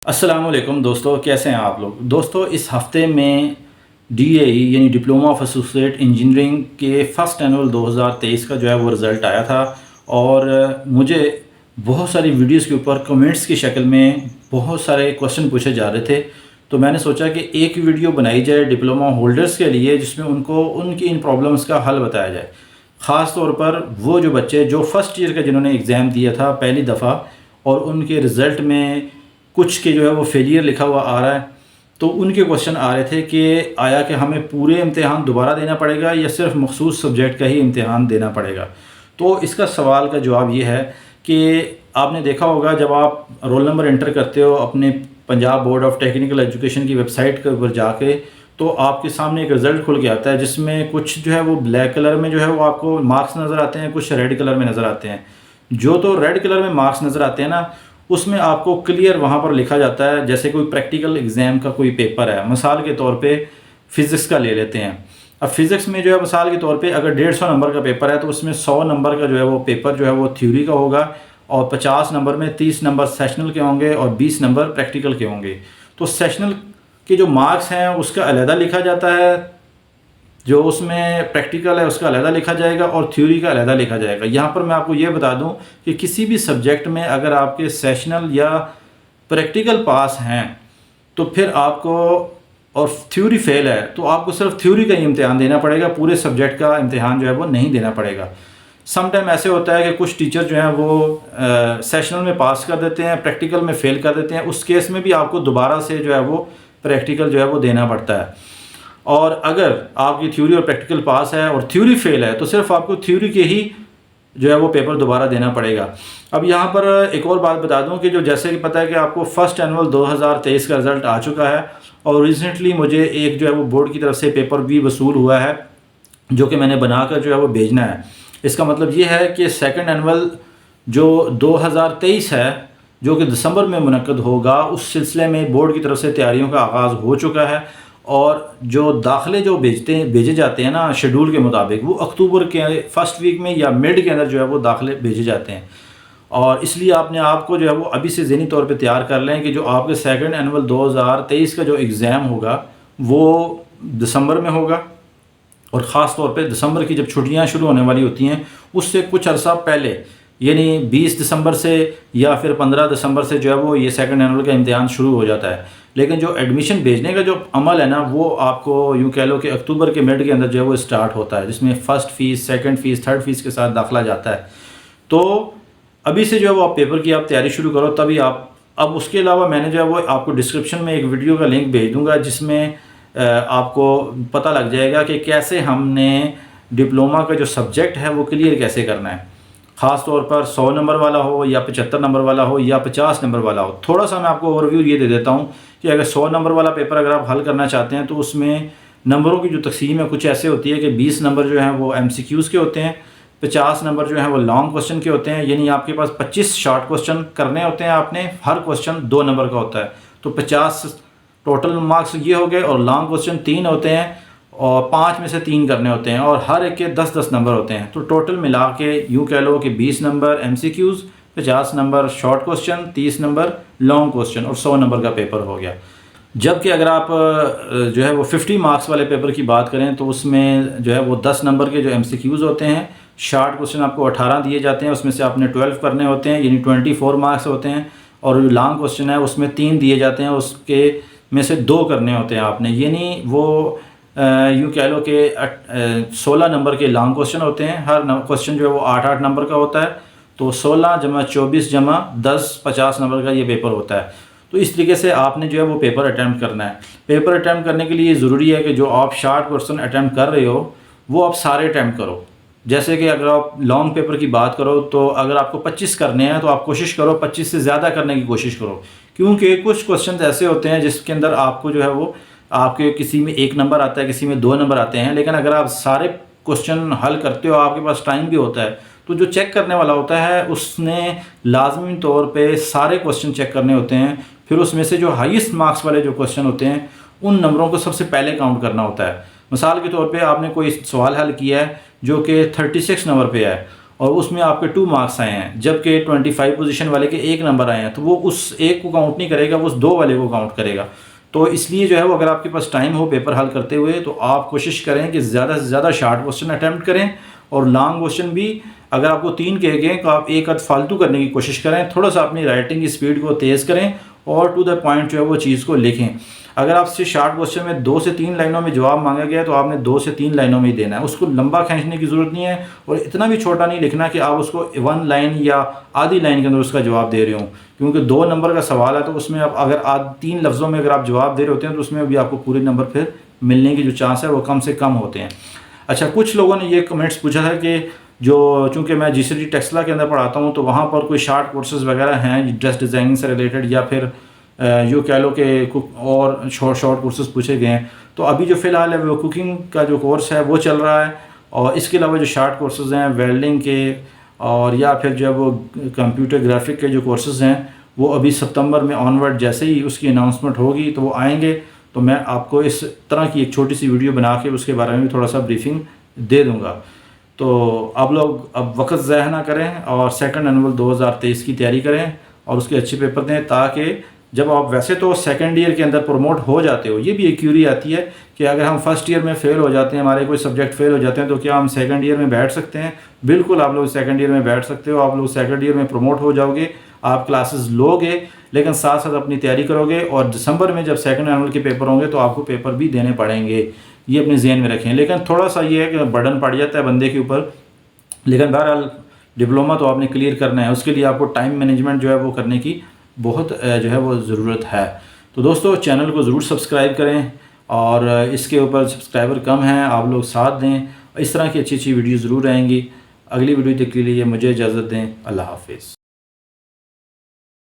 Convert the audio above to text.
अस्सलामुअलैकुम दोस्तों, कैसे हैं आप लोग। दोस्तों, इस हफ़्ते में DAE यानी डिप्लोमा ऑफ एसोसिएट इंजीनियरिंग के फ़र्स्ट एनुअल 2023 का जो है वो रिज़ल्ट आया था। और मुझे बहुत सारी वीडियोस के ऊपर कमेंट्स की शक्ल में बहुत सारे क्वेश्चन पूछे जा रहे थे। तो मैंने सोचा कि एक वीडियो बनाई जाए डिप्लोमा होल्डर्स के लिए, जिसमें उनको उनकी इन प्रॉब्लम्स का हल बताया जाए। ख़ास तौर पर वो जो बच्चे जो फ़र्स्ट ईयर का जिन्होंने एग्ज़ाम दिया था पहली दफ़ा और उनके रिज़ल्ट में कुछ के जो है वो फेलियर लिखा हुआ आ रहा है, तो उनके क्वेश्चन आ रहे थे कि आया कि हमें पूरे इम्तिहान दोबारा देना पड़ेगा या सिर्फ मखसूस सब्जेक्ट का ही इम्तिहान देना पड़ेगा। तो इसका सवाल का जवाब ये है कि आपने देखा होगा, जब आप रोल नंबर एंटर करते हो अपने Punjab board of technical education की वेबसाइट के ऊपर जाके, तो आपके सामने एक रिज़ल्ट खुल के आता है जिसमें कुछ जो है वो ब्लैक कलर में जो है वो आपको मार्क्स नज़र आते हैं, कुछ रेड कलर में नज़र आते हैं। जो तो रेड कलर में मार्क्स नज़र आते हैं ना, उसमें आपको क्लियर वहाँ पर लिखा जाता है जैसे कोई प्रैक्टिकल एग्ज़ाम का कोई पेपर है। मिसाल के तौर पे फ़िज़िक्स का ले लेते हैं। अब फ़िज़िक्स में जो है मिसाल के तौर पे अगर 150 नंबर का पेपर है, तो उसमें 100 नंबर का जो है वो पेपर जो है वो थ्योरी का होगा और 50 नंबर में 30 नंबर सेशनल के होंगे और 20 नंबर प्रैक्टिकल के होंगे। तो सेशनल के जो मार्क्स हैं उसका अलहदा लिखा जाता है, जो उसमें प्रैक्टिकल है उसका अलहदा लिखा जाएगा और थ्योरी का अलहदा लिखा जाएगा। यहाँ पर मैं आपको ये बता दूँ कि किसी भी सब्जेक्ट में अगर आपके सेशनल या प्रैक्टिकल पास हैं, तो फिर आपको और थ्योरी फेल है तो आपको सिर्फ थ्योरी का ही इम्तिहान देना पड़ेगा, पूरे सब्जेक्ट का इम्तिहान जो है वो नहीं देना पड़ेगा। सम टाइम ऐसे होता है कि कुछ टीचर जो हैं वो सेशनल में पास कर देते हैं, प्रैक्टिकल में फ़ेल कर देते हैं। उस केस में भी आपको दोबारा से जो है वो प्रैक्टिकल जो है वो देना पड़ता है। और अगर आपकी थ्योरी और प्रैक्टिकल पास है और थ्योरी फेल है, तो सिर्फ आपको थ्योरी के ही जो है वो पेपर दोबारा देना पड़ेगा। अब यहाँ पर एक और बात बता दूँ कि जो जैसे कि पता है कि आपको फ़र्स्ट एनुअल 2023 का रिज़ल्ट आ चुका है और रिसेंटली मुझे एक जो है वो बोर्ड की तरफ से पेपर भी वसूल हुआ है, जो कि मैंने बनाकर जो है वो भेजना है। इसका मतलब ये है कि सेकंड एनुअल जो 2023 है, जो कि दिसंबर में मुनक्कद होगा, उस सिलसिले में बोर्ड की तरफ से तैयारियों का आगाज़ हो चुका है। और जो दाखिले जो भेजे जाते हैं ना शेड्यूल के मुताबिक, वो अक्टूबर के फर्स्ट वीक में या मिड के अंदर जो है वो दाखिले भेजे जाते हैं। और इसलिए आपने आपको जो है वो अभी से ज़हनी तौर पे तैयार कर लें कि जो आपके सेकंड एनुअल 2023 का जो एग्ज़ाम होगा वो दिसंबर में होगा। और ख़ास तौर पे दिसंबर की जब छुट्टियां शुरू होने वाली होती हैं, उससे कुछ अर्सा पहले यानी 20 दिसंबर से या फिर 15 दिसंबर से जो है वो ये सेकंड एनुअल का इम्तिहान शुरू हो जाता है। लेकिन जो एडमिशन भेजने का जो अमल है ना, वो आपको यूँ कह लो कि अक्टूबर के मिड के अंदर जो है वो स्टार्ट होता है, जिसमें first fees, second fees, third fees के साथ दाखिला जाता है। तो अभी से जो है वो आप पेपर की आप तैयारी शुरू करो, तभी आप। अब उसके अलावा मैंने जो है वो आपको डिस्क्रिप्शन में एक वीडियो का लिंक भेज दूँगा, जिसमें आपको पता लग जाएगा कि कैसे हमने डिप्लोमा का जो सब्जेक्ट है वो क्लियर कैसे करना है। ख़ास तौर पर 100 नंबर वाला हो या 75 नंबर वाला हो या 50 नंबर वाला हो। थोड़ा सा मैं आपको ओवरव्यू ये दे देता हूँ कि अगर 100 नंबर वाला पेपर अगर आप हल करना चाहते हैं, तो उसमें नंबरों की जो तकसीम है कुछ ऐसे होती है कि 20 नंबर जो हैं वो MCQs के होते हैं, 50 नंबर जो हैं वो लॉन्ग क्वेश्चन के होते हैं। यानी आपके पास 25 शॉर्ट क्वेश्चन करने होते हैं आपने, हर क्वेश्चन 2 नंबर का होता है, तो 50 टोटल मार्क्स ये हो गए। और लॉन्ग क्वेश्चन 3 होते हैं और 5 में से 3 करने होते हैं और हर एक के 10-10 नंबर होते हैं। तो टोटल मिला के यूँ कह लो कि 20 number MCQs, 50 number short question, 30 number long question और 100 नंबर का पेपर हो गया। जबकि अगर आप जो है वो 50 मार्क्स वाले पेपर की बात करें, तो उसमें जो है वो 10 नंबर के जो MCQs होते हैं, शॉर्ट क्वेश्चन आपको 18 दिए जाते हैं, उसमें से आपने 12 करने होते हैं, यानी 24 मार्क्स होते हैं। और जो लॉन्ग क्वेश्चन है उसमें 3 दिए जाते हैं, उसके में से 2 करने होते हैं आपने। यानी वो यूँ कह लो कि 16 नंबर के लॉन्ग क्वेश्चन होते हैं, हर क्वेश्चन जो है वो 8-8 नंबर का होता है। तो 16 जमा 24 जमा 10 50 नंबर का ये पेपर होता है। तो इस तरीके से आपने जो है वो पेपर अटैम्प्ट करना है। पेपर अटैम्प्ट करने के लिए ज़रूरी है कि जो आप शॉर्ट क्वेश्चन अटैम्प्ट कर रहे हो वो आप सारे अटैम्प्ट करो। जैसे कि अगर आप लॉन्ग पेपर की बात करो, तो अगर आपको 25 करने हैं तो आप कोशिश करो 25 से ज़्यादा करने की कोशिश करो, क्योंकि कुछ क्वेश्चन ऐसे होते हैं जिसके अंदर आपको जो है वो आपके किसी में 1 नंबर आता है, किसी में 2 नंबर आते हैं। लेकिन अगर आप सारे क्वेश्चन हल करते हो, आपके पास टाइम भी होता है, तो जो चेक करने वाला होता है उसने लाजमी तौर पे सारे क्वेश्चन चेक करने होते हैं। फिर उसमें से जो हाईएस्ट मार्क्स वाले जो क्वेश्चन होते हैं, उन नंबरों को सबसे पहले काउंट करना होता है। मिसाल के तौर पे आपने कोई सवाल हल किया है जो कि 36 नंबर पे है और उसमें आपके 2 मार्क्स आए हैं, जबकि 25 पोजीशन वाले के 1 नंबर आए हैं, तो वो उस एक को काउंट नहीं करेगा, वो उस 2 वाले को काउंट करेगा। तो इसलिए जो है वो अगर आपके पास टाइम हो पेपर हल करते हुए, तो आप कोशिश करें कि ज़्यादा से ज़्यादा शॉर्ट क्वेश्चन अटैम्प्ट करें, और लॉन्ग क्वेश्चन भी अगर आपको 3 कहे गए तो आप एक आध फालतू करने की कोशिश करें, थोड़ा सा अपनी राइटिंग की स्पीड को तेज़ करें और टू द पॉइंट जो है वो चीज़ को लिखें। अगर आपसे शॉर्ट क्वेश्चन में 2 से 3 लाइनों में जवाब मांगा गया तो आपने 2 से 3 लाइनों में ही देना है, उसको लंबा खींचने की ज़रूरत नहीं है, और इतना भी छोटा नहीं लिखना कि आप उसको 1 लाइन या आधी लाइन के अंदर उसका जवाब दे रहे हो, क्योंकि 2 नंबर का सवाल है, तो उसमें आप अगर 3 लफ्ज़ों में अगर आप जवाब दे रहे होते हैं तो उसमें भी आपको पूरे नंबर फिर मिलने की जो चांस है वो कम से कम होते हैं। अच्छा, कुछ लोगों ने ये कमेंट्स पूछा था कि जो चूँकि मैं जीसीडी टेक्सला के अंदर पढ़ाता हूँ, तो वहाँ पर कोई शॉर्ट कोर्सेज़ वगैरह हैं ड्रेस डिज़ाइनिंग से रिलेटेड, या फिर यूँ कह लो कि और शॉर्ट कोर्सेज़ पूछे गए हैं। तो अभी जो फ़िलहाल है वो कुकिंग का जो कोर्स है वो चल रहा है, और इसके अलावा जो शॉर्ट कोर्सेज़ हैं वेल्डिंग के, और या फिर जो है वो कंप्यूटर ग्राफिक के जो कोर्सेज़ हैं वो अभी सितंबर में ऑनवर्ड जैसे ही उसकी अनाउंसमेंट होगी तो वो आएंगे, तो मैं आपको इस तरह की एक छोटी सी वीडियो बना के उसके बारे में भी थोड़ा सा ब्रीफिंग दे दूँगा। तो आप लोग अब वक्त ज़ाया ना करें और सेकंड एनुअल 2023 की तैयारी करें और उसके अच्छे पेपर दें, ताकि जब आप वैसे तो सेकंड ईयर के अंदर प्रमोट हो जाते हो, ये भी एक क्यूरी आती है कि अगर हम फर्स्ट ईयर में फ़ेल हो जाते हैं, हमारे कोई सब्जेक्ट फ़ेल हो जाते हैं, तो क्या हम सेकंड ईयर में बैठ सकते हैं? बिल्कुल आप लोग सेकंड ईयर में बैठ सकते हो, आप लोग सेकंड ईयर में प्रमोट हो जाओगे, आप क्लासेस लोगे, लेकिन साथ साथ अपनी तैयारी करोगे, और दिसंबर में जब सेकंड एनुअल के पेपर होंगे तो आपको पेपर भी देने पड़ेंगे, ये अपने जहन में रखें। लेकिन थोड़ा सा ये है कि बर्डन पड़ जाता है बंदे के ऊपर, लेकिन बहरहाल डिप्लोमा तो आपने क्लियर करना है, उसके लिए आपको टाइम मैनेजमेंट जो है वो करने की बहुत जो है वो ज़रूरत है। तो दोस्तों चैनल को ज़रूर सब्सक्राइब करें, और इसके ऊपर सब्सक्राइबर कम हैं, आप लोग साथ दें, इस तरह की अच्छी अच्छी वीडियो ज़रूर आएंगी। अगली वीडियो तक के लिए मुझे इजाज़त दें, अल्लाह हाफिज़।